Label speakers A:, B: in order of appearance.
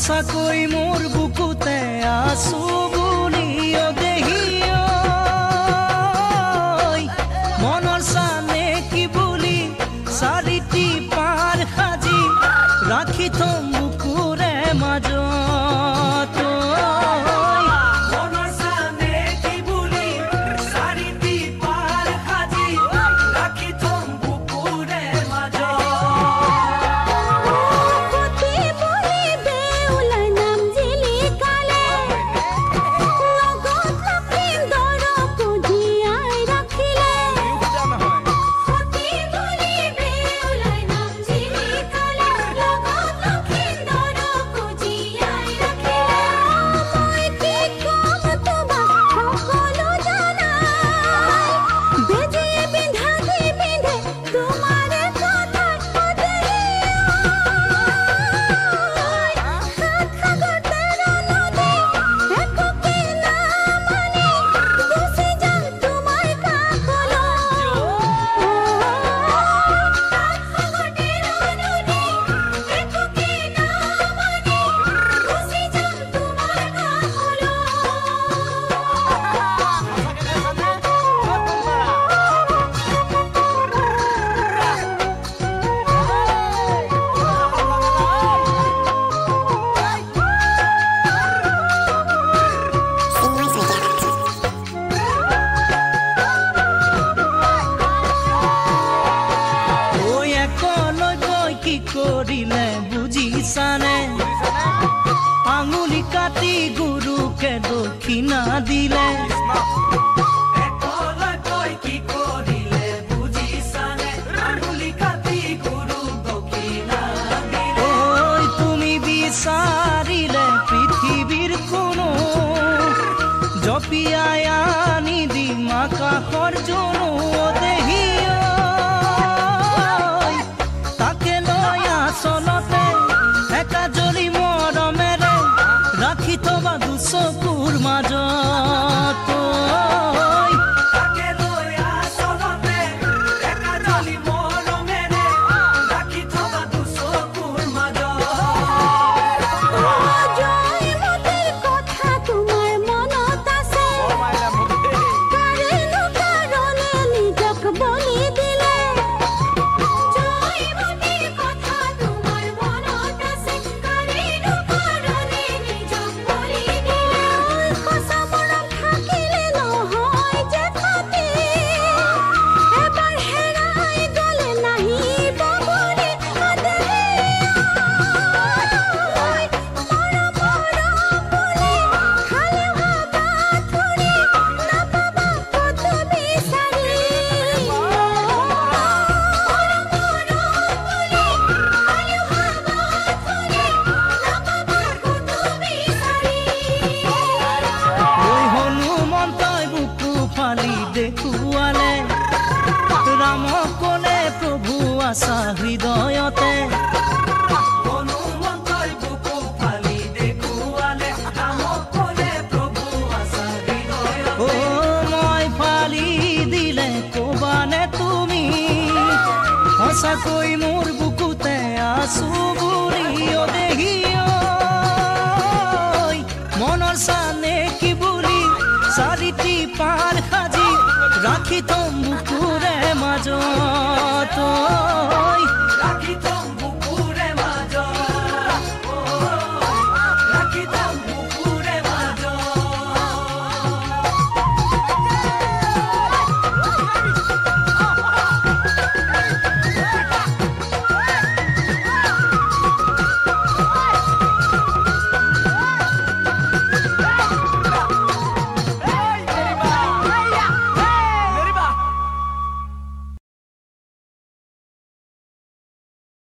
A: সঁচাকৈ মোৰ বুকুতে আছো বুলি দেহি মনৰ চানে কি বুলি চাৰিটি পাৰ সাজি ৰাখি থম বুকুৰে মাজত কৰিলে বুজিছানে আঙুলি কাটি গুৰুকে দক্ষিণা দিলে কি কৰিলে বুজিছানে আঙুলি কাটি গুৰু দক্ষিণা দিলে ঐ তুমি বিচাৰিলে পৃথিৱীৰ কোনো জপিয়াই আনি দিম আকাশৰ জনো দেহি চলতে একা জলি মৰমেৰে ৰাখি থবা দুচকুৰ মাজত দেখুৱালে ৰামক ক'লে প্ৰভু আছা হৃদয়তে হনুমন্তই বুকু ফালি দেখুৱালে ৰামক ক'লে প্ৰভু আছা হৃদয়তে মই ফালি দিলে ক'বানে তুমি সঁচাকৈ মোৰ বুকুতে আছো বুলি দেহি মনৰ চানে কি বুলি চাৰিটি পাৰ সাজি ৰাখি থম বুকুৰে মাজত